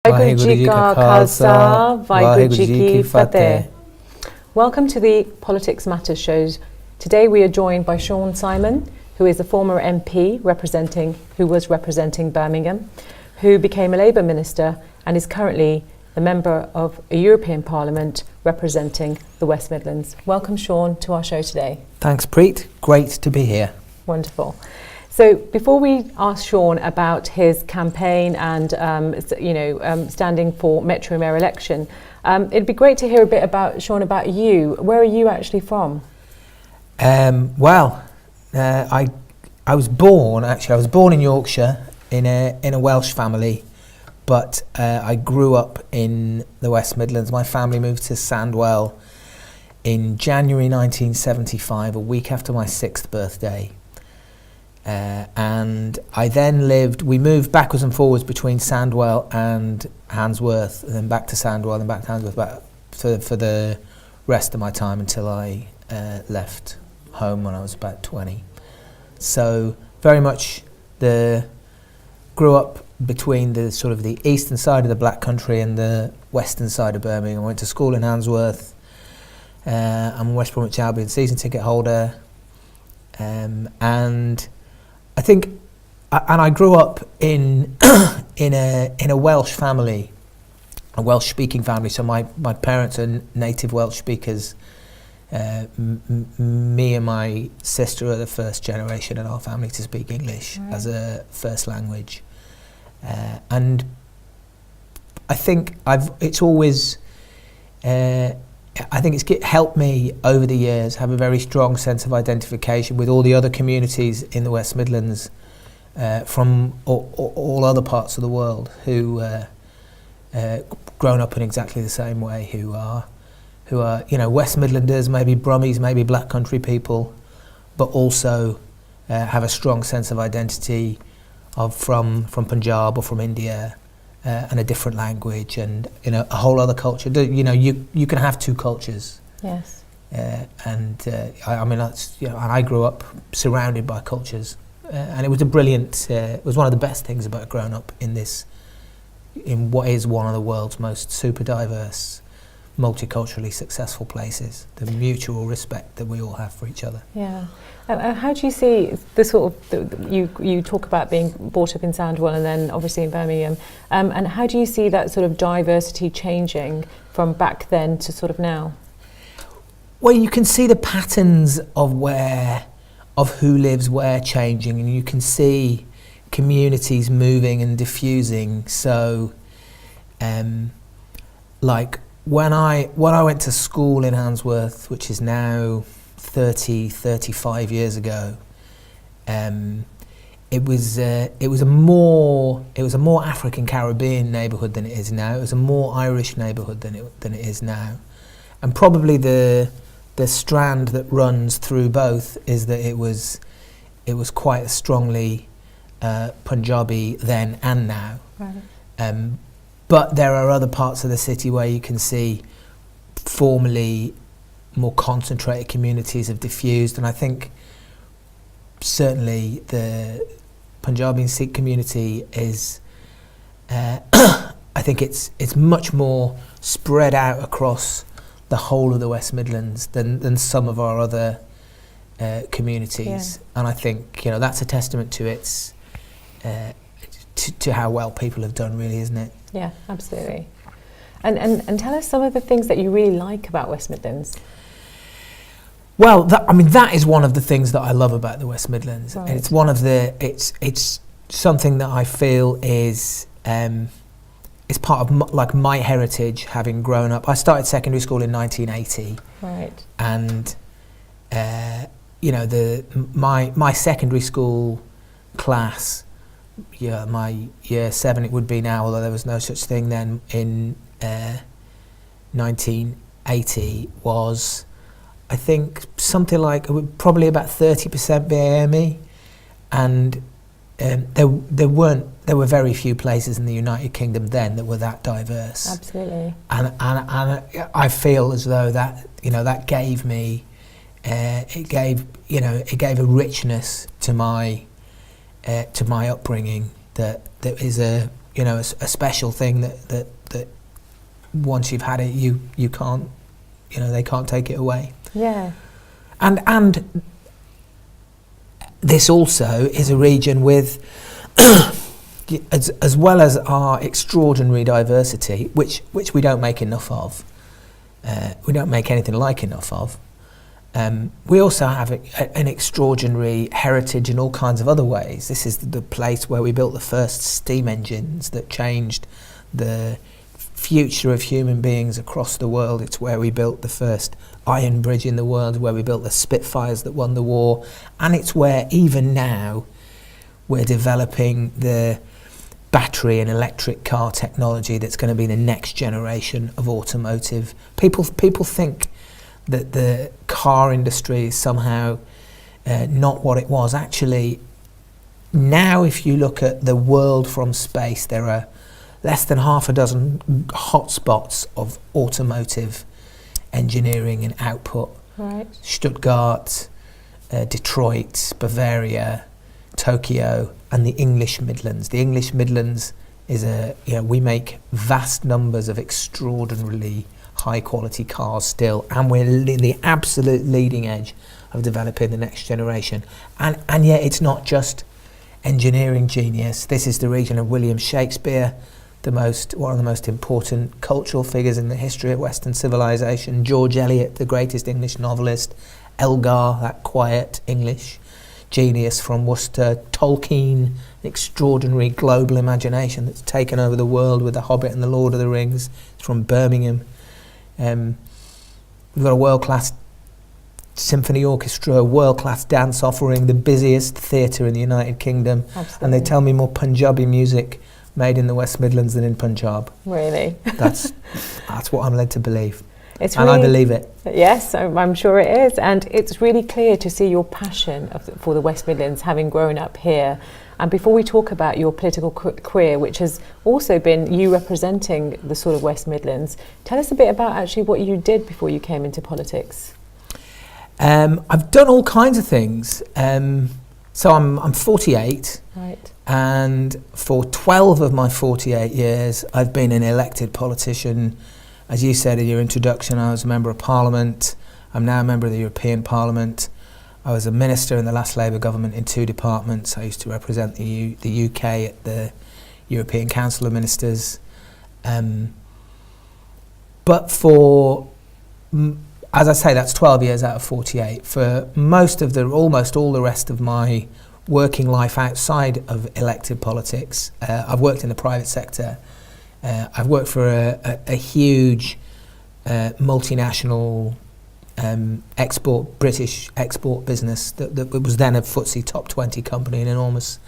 Waheguru Ji Ka Khalsa, Waheguru Ji Ki Fateh. Welcome to the Politics Matters shows. Today we are joined by Sean Simon, who is a former MP who was representing Birmingham, who became a Labour minister and is currently the member of a European Parliament representing the West Midlands. Welcome, Sean, to our show today. Thanks, Preet. Great to be here. Wonderful. So before we ask Sean about his campaign and standing for Metro Mayor election, it'd be great to hear a bit about Sean, about you. Where are you actually from? I was born in Yorkshire in a Welsh family, but I grew up in the West Midlands. My family moved to Sandwell in January 1975, a week after my 6th birthday. And we moved backwards and forwards between Sandwell and Handsworth, and then back to Sandwell, and back to Handsworth for the rest of my time until I left home when I was about 20. So very much grew up between the sort of the eastern side of the Black Country and the western side of Birmingham. I went to school in Handsworth. I'm a West Bromwich Albion season ticket holder, and I grew up in a Welsh family, a Welsh-speaking family. So my parents are native Welsh speakers. Me and my sister are the first generation in our family to speak English as a first language, and I think it's helped me over the years have a very strong sense of identification with all the other communities in the West Midlands from all other parts of the world who grown up in exactly the same way, who are West Midlanders, maybe Brummies, maybe Black Country people, but also have a strong sense of identity from Punjab or from India. And a different language, and a whole other culture. You can have two cultures. Yes. And I grew up surrounded by cultures, and it was it was one of the best things about growing up in what is one of the world's most super diverse, multiculturally successful places. The mutual respect that we all have for each other. Yeah. How do you see the sort of you talk about being brought up in Sandwell and then obviously in Birmingham, and how do you see that sort of diversity changing from back then to sort of now? Well, you can see the patterns of who lives where changing, and you can see communities moving and diffusing. So, like when I went to school in Handsworth, which is now 35 years ago, it was a more African Caribbean neighbourhood than it is now. It was a more Irish neighbourhood than it is now, and probably the strand that runs through both is that it was quite strongly Punjabi then and now. Right. But there are other parts of the city where you can see formerly more concentrated communities have diffused, and I think certainly the Punjabi and Sikh community is I think it's much more spread out across the whole of the West Midlands than some of our other communities. Yeah. And I think that's a testament to its to how well people have done, really, isn't it? Yeah, absolutely. And tell us some of the things that you really like about West Midlands. Well, that is one of the things that I love about the West Midlands. Right. And it's one of it's something that I feel is part of my heritage, having grown up. I started secondary school in 1980. Right. And my secondary school class, my year 7 it would be now, although there was no such thing then, in 1980 was, I think, something like probably about 30% BAME, and there were very few places in the United Kingdom then that were that diverse. Absolutely. And I feel as though that gave me it gave a richness to my upbringing that is a a special thing that once you've had it, you can't, they can't take it away. Yeah. And this also is a region with, as well as our extraordinary diversity, which we don't make enough of. We don't make anything like enough of. We also have an extraordinary heritage in all kinds of other ways. This is the place where we built the first steam engines that changed the future of human beings across the world. It's where we built the first iron bridge in the world, where we built the Spitfires that won the war, and it's where even now we're developing the battery and electric car technology that's going to be the next generation of automotive. People think that the car industry is somehow not what it was. Actually, now if you look at the world from space, there are less than half a dozen hotspots of automotive engineering and output. Right. Stuttgart, Detroit, Bavaria, Tokyo, and the English Midlands. The English Midlands is we make vast numbers of extraordinarily high quality cars still, and we're in the absolute leading edge of developing the next generation. And yet it's not just engineering genius. This is the region of William Shakespeare, one of the most important cultural figures in the history of Western civilization, George Eliot, the greatest English novelist, Elgar, that quiet English genius from Worcester, Tolkien, an extraordinary global imagination that's taken over the world with The Hobbit and The Lord of the Rings. It's from Birmingham. We've got a world-class symphony orchestra, a world-class dance offering, the busiest theatre in the United Kingdom. Absolutely. And they tell me more Punjabi music made in the West Midlands than in Punjab. Really? That's what I'm led to believe. It's and really, I believe it. Yes, I'm sure it is. And it's really clear to see your passion for the West Midlands, having grown up here. And before we talk about your political career, which has also been you representing the sort of West Midlands, tell us a bit about actually what you did before you came into politics. I've done all kinds of things. So I'm 48. Right. And for 12 of my 48 years, I've been an elected politician. As you said in your introduction, I was a member of Parliament. I'm now a member of the European Parliament. I was a minister in the last Labour government in 2 departments. I used to represent the UK at the European Council of Ministers. But as I say, that's 12 years out of 48. For almost all the rest of my working life outside of elected politics, I've worked in the private sector. I've worked for a huge multinational British export business that was then a FTSE top 20 company, an enormous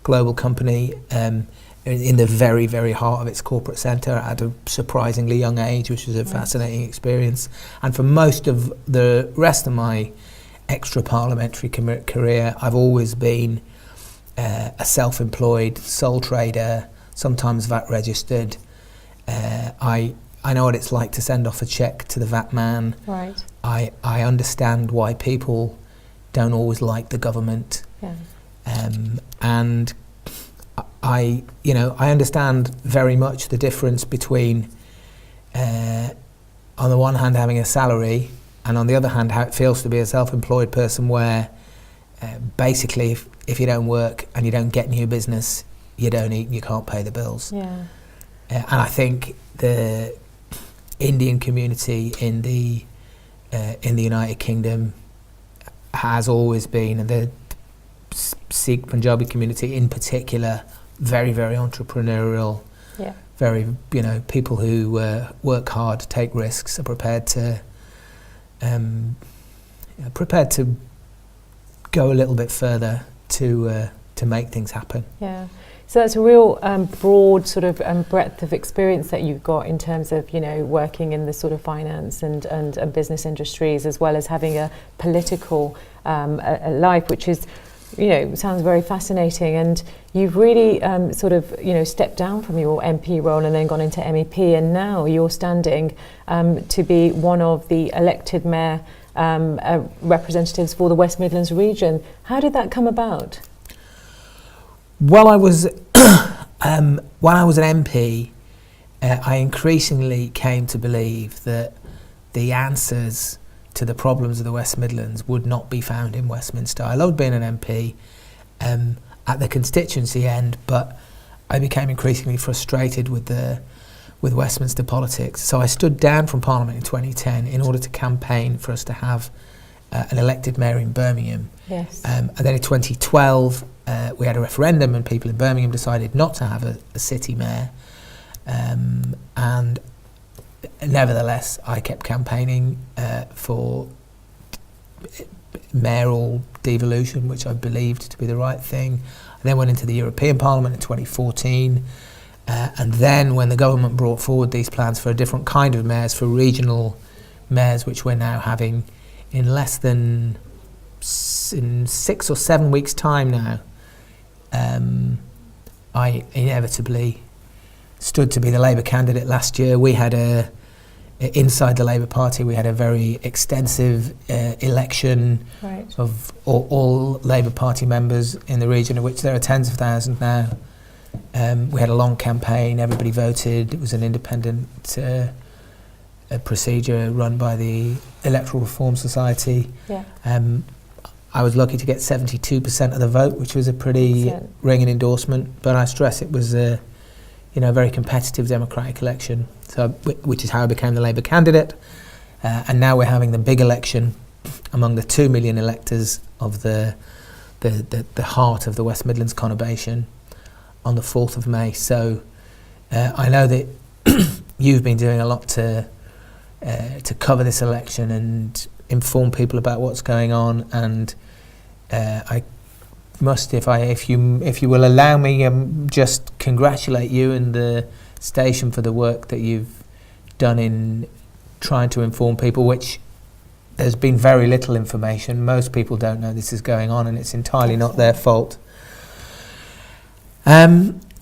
global company in the very, very heart of its corporate centre at a surprisingly young age, which was a fascinating experience. And for most of the rest of my extra parliamentary career, I've always been a self-employed sole trader, sometimes VAT registered. I know what it's like to send off a cheque to the VAT man. Right. I understand why people don't always like the government. Yeah. And I understand very much the difference between, on the one hand, having a salary, and on the other hand, how it feels to be a self-employed person where basically if you don't work and you don't get new business, you don't eat and you can't pay the bills. Yeah. And I think the Indian community in the United Kingdom has always been, and the Sikh Punjabi community in particular, very, very entrepreneurial. Yeah. Very, people who work hard, take risks, are prepared to go a little bit further to make things happen. Yeah. So that's a real broad sort of breadth of experience that you've got in terms of, working in the sort of finance and business industries, as well as having a political a life, which is, sounds very fascinating. And you've really stepped down from your MP role and then gone into MEP, and now you're standing to be one of the elected mayor representatives for the West Midlands region. How did that come about? Well, I was When I was an MP, I increasingly came to believe that the answers to the problems of the West Midlands would not be found in Westminster. I loved being an MP at the constituency end, but I became increasingly frustrated with Westminster politics. So I stood down from Parliament in 2010 in order to campaign for us to have an elected mayor in Birmingham. Yes. And then in 2012, we had a referendum and people in Birmingham decided not to have a city mayor. And nevertheless, I kept campaigning for mayoral devolution, which I believed to be the right thing. I then went into the European Parliament in 2014. And then when the government brought forward these plans for a different kind of mayors, for regional mayors, which we're now having in less than in 6 or 7 weeks' time now, I inevitably stood to be the Labour candidate last year. We had inside the Labour Party, we had a very extensive election of all Labour Party members in the region, of which there are tens of thousands now. We had a long campaign, everybody voted. It was an independent procedure run by the Electoral Reform Society. Yeah. I was lucky to get 72% of the vote, which was a pretty ringing endorsement, but I stress it was a very competitive democratic election, so which is how I became the Labour candidate. And now we're having the big election among the 2 million electors of the heart of the West Midlands conurbation on the 4th of May. So I know that you've been doing a lot to cover this election and inform people about what's going on, and I must, if you will allow me, just congratulate you and the station for the work that you've done in trying to inform people, which there's been very little information. Most people don't know this is going on, and it's entirely not their fault.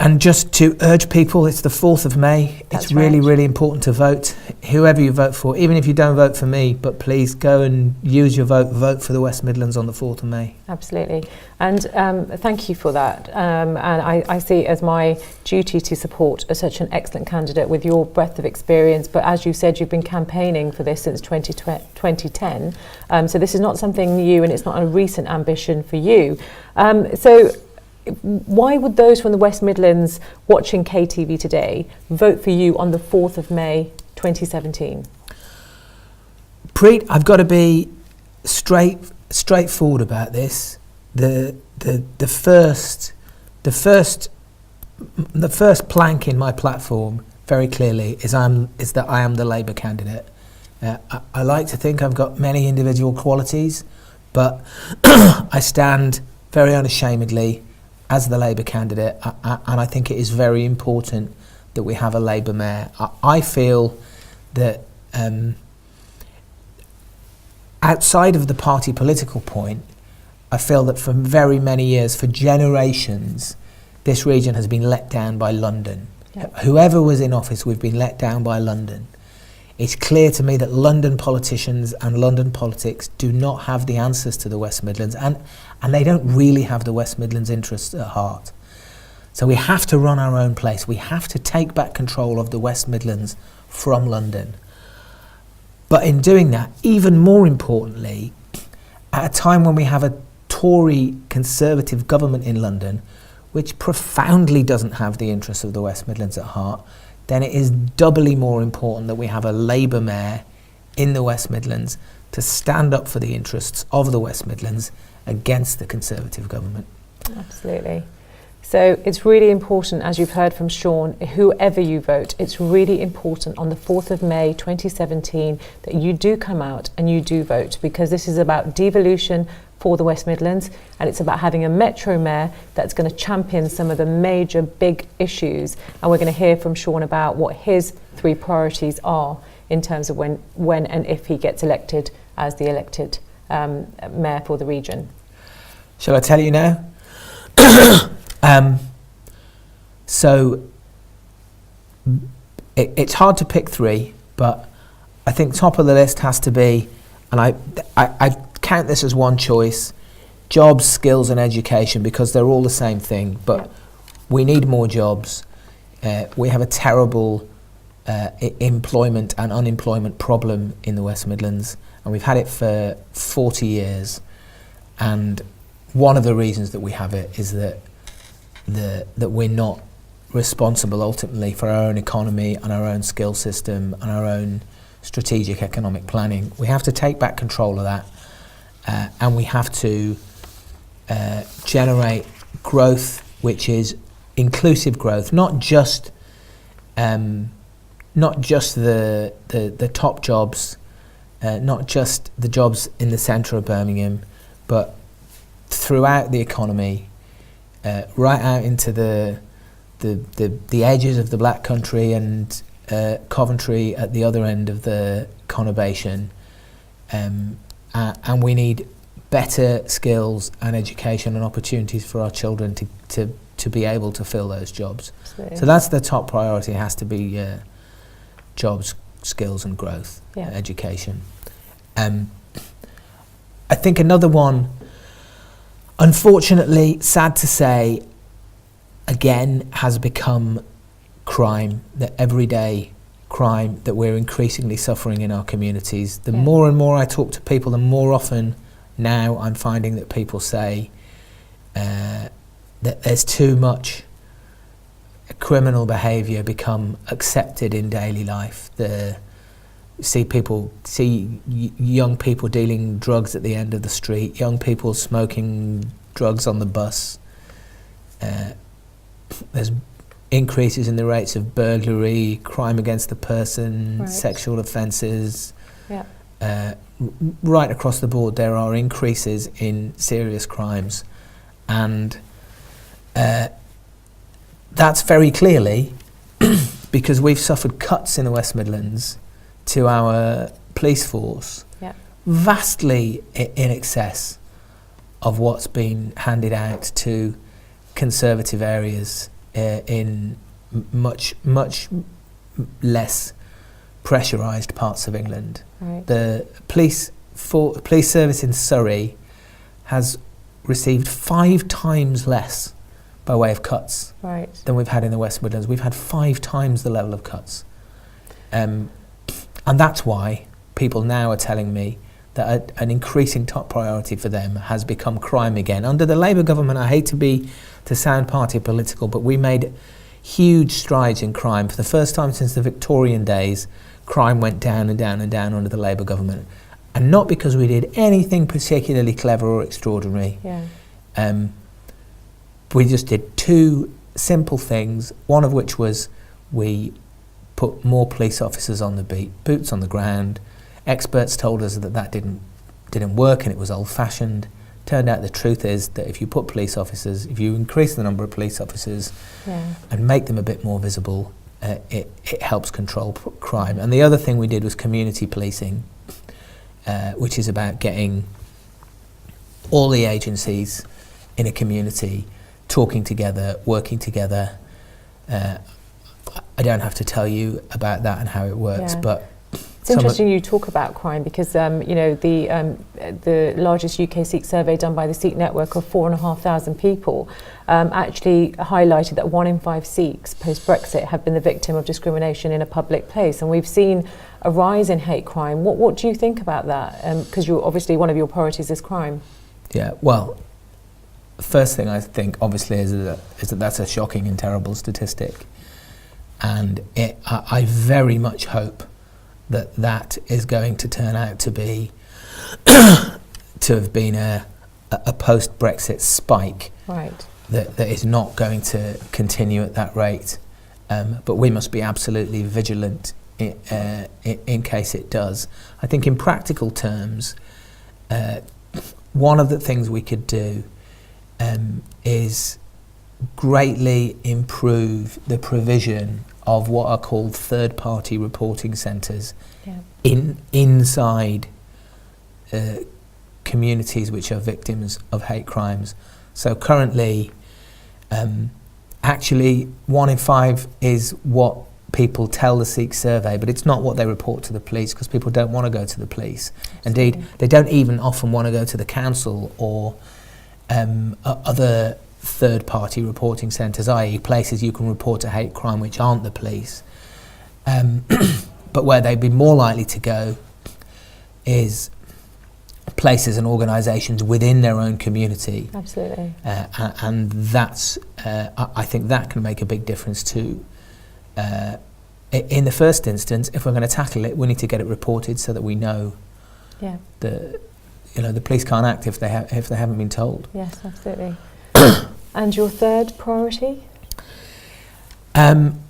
And just to urge people, it's the 4th of May. It's really, really important to vote. Whoever you vote for, even if you don't vote for me, but please go and use your vote for the West Midlands on the 4th of May. Absolutely. And thank you for that. And I see it as my duty to support such an excellent candidate with your breadth of experience. But as you said, you've been campaigning for this since 2010. So this is not something new, and it's not a recent ambition for you. So why would those from the West Midlands watching KTV today vote for you on the 4th of May 2017? Preet, I've got to be straightforward about this. The first plank in my platform, very clearly, is that I am the Labour candidate. I like to think I've got many individual qualities, but I stand very unashamedly as the Labour candidate, and I think it is very important that we have a Labour mayor. I feel that outside of the party political point, I feel that for very many years, for generations, this region has been let down by London. Yep. Whoever was in office, we've been let down by London. It's clear to me that London politicians and London politics do not have the answers to the West Midlands, and they don't really have the West Midlands interests at heart. So we have to run our own place. We have to take back control of the West Midlands from London. But in doing that, even more importantly, at a time when we have a Tory Conservative government in London, which profoundly doesn't have the interests of the West Midlands at heart, then it is doubly more important that we have a Labour mayor in the West Midlands to stand up for the interests of the West Midlands against the Conservative government. Absolutely. So it's really important, as you've heard from Sean, whoever you vote, it's really important on the 4th of May 2017 that you do come out and you do vote, because this is about devolution for the West Midlands, and it's about having a metro mayor that's going to champion some of the major big issues. And we're going to hear from Sean about what his 3 priorities are in terms of when and if he gets elected as the elected mayor for the region. Shall I tell you now? So it's hard to pick 3, but I think top of the list has to be, and I count this as one choice, jobs, skills and education, because they're all the same thing. But we need more jobs. We have a terrible employment and unemployment problem in the West Midlands, and we've had it for 40 years. And one of the reasons that we have it is that we're not responsible ultimately for our own economy and our own skill system and our own strategic economic planning. We have to take back control of that, and we have to generate growth which is inclusive growth, not just the top jobs, not just the jobs in the centre of Birmingham, but throughout the economy, right out into the edges of the Black Country and Coventry at the other end of the conurbation, and we need better skills and education and opportunities for our children to be able to fill those jobs. Absolutely. So that's the top priority. It has to be jobs, skills and growth, education. I think another one, unfortunately, sad to say, again, has become crime, the everyday crime that we're increasingly suffering in our communities. The more and more I talk to people, the more often now I'm finding that people say that there's too much criminal behaviour become accepted in daily life. See young people dealing drugs at the end of the street, young people smoking drugs on the bus. There's increases in the rates of burglary, crime against the person, sexual offences. Right across the board there are increases in serious crimes, and that's very clearly because we've suffered cuts in the West Midlands to our police force, vastly in excess of what's been handed out to conservative areas in much less pressurised parts of England. The police service in Surrey has received 5 times less by way of cuts than we've had in the West Midlands. We've had 5 times the level of cuts. And that's why people now are telling me that an increasing top priority for them has become crime again. Under the Labour government, I hate to sound party political, but we made huge strides in crime. For the first time since the Victorian days, crime went down and down and down under the Labour government. And not because we did anything particularly clever or extraordinary. We just did 2 simple things, one of which was we put more police officers on the beat, boots on the ground. Experts told us that didn't work and it was old-fashioned. Turned out the truth is that if you increase the number of police officers and make them a bit more visible, it helps control crime. And the other thing we did was community policing, which is about getting all the agencies in a community talking together, working together. I don't have to tell you about that and how it works, but it's interesting you talk about crime because the largest UK Sikh survey done by the Sikh network of 4,500 people actually highlighted that 1 in 5 Sikhs post-Brexit have been the victim of discrimination in a public place, and we've seen a rise in hate crime. What do you think about that? Because obviously one of your priorities is crime. Well, first thing I think obviously is that that's a shocking and terrible statistic, and I very much hope that is going to turn out to be to have been a post-Brexit spike that is not going to continue at that rate, but we must be absolutely vigilant in case it does. I think in practical terms, one of the things we could do is greatly improve the provision of what are called third-party reporting centres inside communities which are victims of hate crimes. So currently, actually 1 in 5 is what people tell the Sikh survey, but it's not what they report to the police because people don't want to go to the police. Indeed, they don't even often want to go to the council or other third-party reporting centres, i.e. places you can report a hate crime which aren't the police. But where they'd be more likely to go is places and organisations within their own community. Absolutely. And that's, I think that can make a big difference too. In the first instance, if we're going to tackle it, we need to get it reported so that we know that, the police can't act if they haven't been told. Yes, absolutely. And your third priority?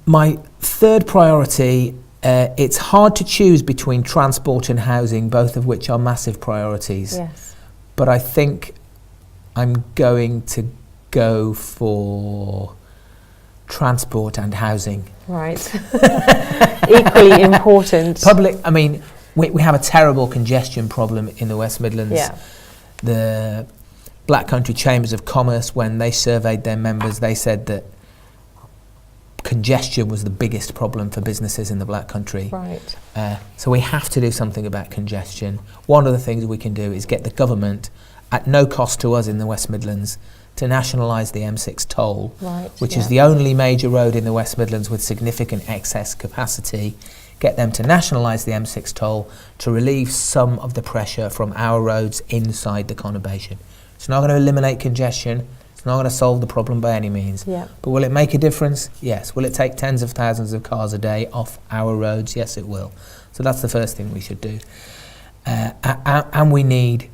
My third priority, it's hard to choose between transport and housing, both of which are massive priorities. Yes. But I think I'm going to go for transport and housing. Right. Equally important. We have a terrible congestion problem in the West Midlands. Yeah. The Black Country Chambers of Commerce, when they surveyed their members, they said that congestion was the biggest problem for businesses in the Black Country. Right. So we have to do something about congestion. One of the things we can do is get the government, at no cost to us in the West Midlands, to nationalise the M6 toll, which is the only major road in the West Midlands with significant excess capacity. Get them to nationalise the M6 toll to relieve some of the pressure from our roads inside the conurbation. It's not going to eliminate congestion. It's not going to solve the problem by any means. Yeah. But will it make a difference? Yes. Will it take tens of thousands of cars a day off our roads? Yes, it will. So that's the first thing we should do. And we need,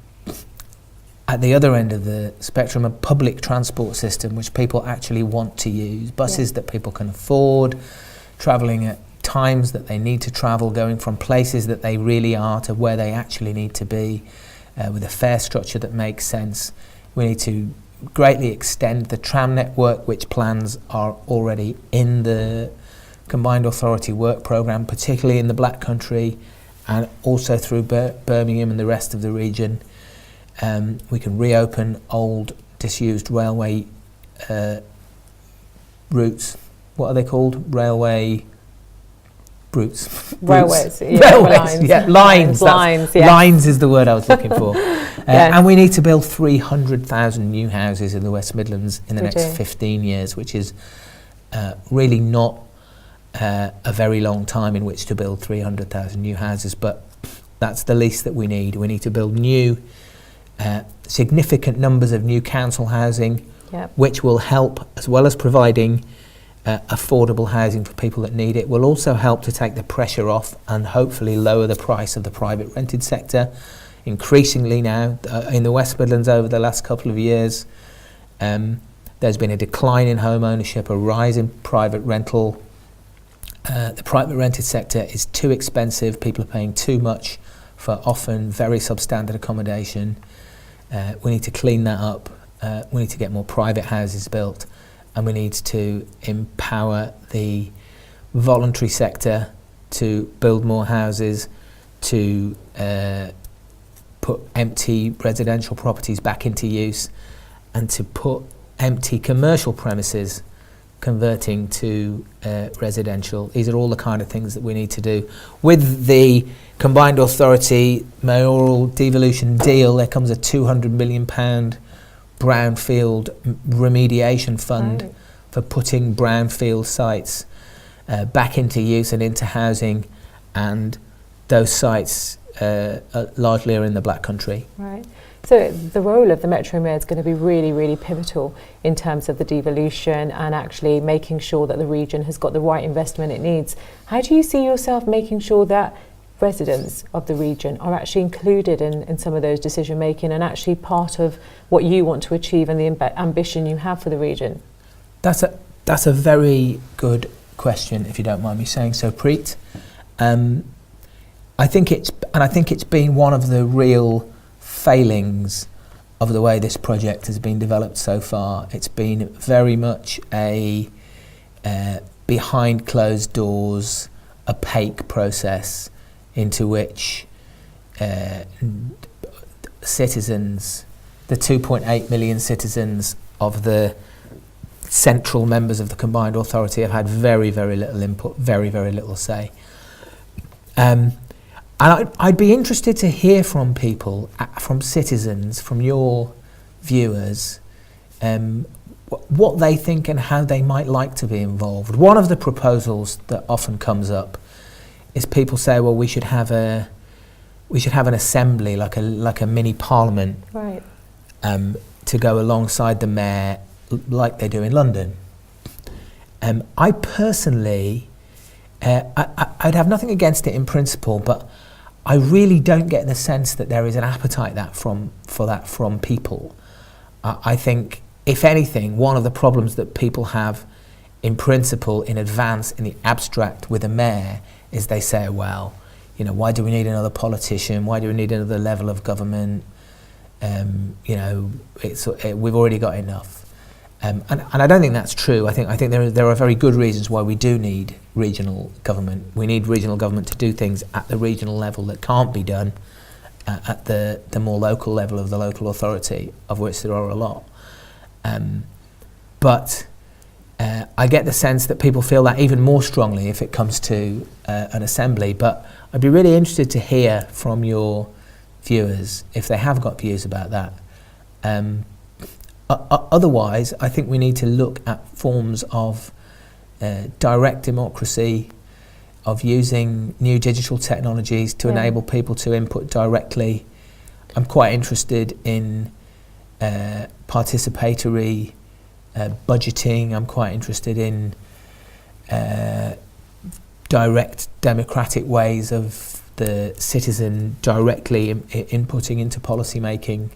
at the other end of the spectrum, a public transport system which people actually want to use. Buses that people can afford, travelling at times that they need to travel, going from places that they really are to where they actually need to be, with a fare structure that makes sense. We need to greatly extend the tram network, which plans are already in the Combined Authority work programme, particularly in the Black Country and also through Birmingham and the rest of the region. We can reopen old disused railway routes. What are they called? Railway routes. Railways. Railways. Lines. Lines. Lines is the word I was looking for. And we need to build 300,000 new houses in the West Midlands in the next 15 years, which is really not a very long time in which to build 300,000 new houses, but that's the least that we need. We need to build new, significant numbers of new council housing, which will help, as well as providing affordable housing for people that need it, will also help to take the pressure off and hopefully lower the price of the private rented sector. Increasingly now, in the West Midlands over the last couple of years, there's been a decline in home ownership, a rise in private rental. The private rented sector is too expensive. People are paying too much for often very substandard accommodation. We need to clean that up. We need to get more private houses built, and we need to empower the voluntary sector to build more houses, to put empty residential properties back into use, and to put empty commercial premises converting to residential. These are all the kind of things that we need to do. With the Combined Authority mayoral devolution deal, there comes a £200 million brownfield remediation fund for putting brownfield sites back into use and into housing, and those sites largely are in the Black Country. Right. So the role of the Metro Mayor is going to be really, really pivotal in terms of the devolution and actually making sure that the region has got the right investment it needs. How do you see yourself making sure that residents of the region are actually included in some of those decision making and actually part of what you want to achieve and the ambition you have for the region? That's a very good question, if you don't mind me saying so, Preet. I think it's been one of the real failings of the way this project has been developed so far. It's been very much a behind closed doors, opaque process into which citizens, the 2.8 million citizens of the central members of the Combined Authority, have had very, very little input, very, very little say. And I'd be interested to hear from people, from citizens, from your viewers, what they think and how they might like to be involved. One of the proposals that often comes up is people say, well, we should have an assembly, like a mini parliament, Right. to go alongside the mayor, like they do in London. I personally, I'd have nothing against it in principle, but I really don't get the sense that there is an appetite for that from people. I think, if anything, one of the problems that people have in principle, in advance, in the abstract with a mayor, is they say, well, you know, why do we need another politician? Why do we need another level of government? You know, we've already got enough. And I don't think that's true. I think there are very good reasons why we do need regional government. We need regional government to do things at the regional level that can't be done at the more local level of the local authority, of which there are a lot. But I get the sense that people feel that even more strongly if it comes to an assembly. But I'd be really interested to hear from your viewers if they have got views about that. Otherwise, I think we need to look at forms of direct democracy, of using new digital technologies to enable people to input directly. I'm quite interested in participatory budgeting. I'm quite interested in direct democratic ways of the citizen directly inputting into policy making.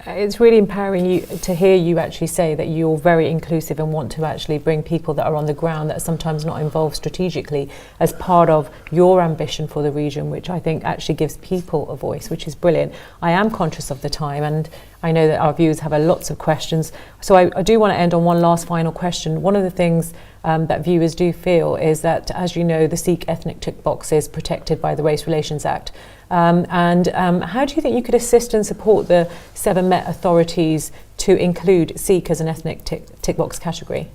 It's really empowering to hear you actually say that you're very inclusive and want to actually bring people that are on the ground that are sometimes not involved strategically as part of your ambition for the region, which I think actually gives people a voice, which is brilliant. I am conscious of the time, and I know that our viewers have lots of questions. So I do want to end on one last final question. One of the things that viewers do feel is that, as you know, the Sikh ethnic tick box is protected by the Race Relations Act. How do you think you could assist and support the 7 Met authorities to include Sikh as an ethnic tick box category?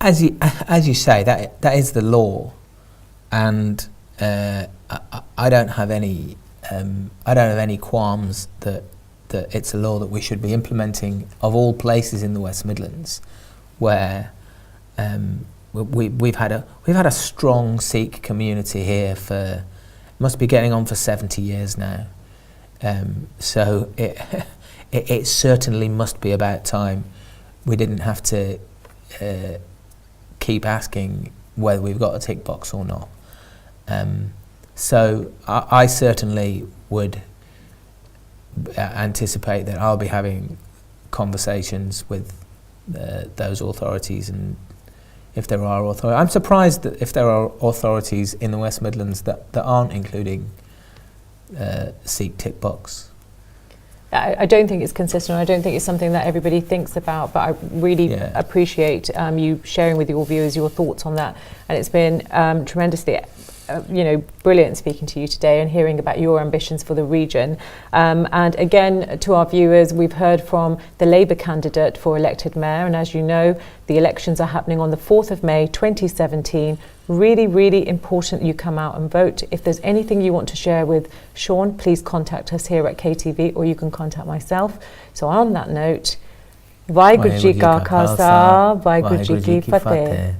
As you say, that is the law, and I don't have any qualms that it's a law that we should be implementing, of all places in the West Midlands, where we've had a strong Sikh community here for, must be getting on for 70 years now. So it certainly must be about time we didn't have to keep asking whether we've got a tick box or not. So I certainly would anticipate that I'll be having conversations with those authorities, and if there are authorities. I'm surprised that if there are authorities in the West Midlands that aren't including Sikh tick box. I don't think it's consistent. I don't think it's something that everybody thinks about, but I really appreciate you sharing with your viewers your thoughts on that. And it's been tremendously brilliant speaking to you today and hearing about your ambitions for the region. And again, to our viewers, we've heard from the Labour candidate for elected mayor, and as you know, the elections are happening on the 4th of May 2017. Really, really important you come out and vote. If there's anything you want to share with Sean, please contact us here at KTV, or you can contact myself. So on that note, Vaheguru Ji Ka Khalsa, Vaheguru Ji Ki Fateh.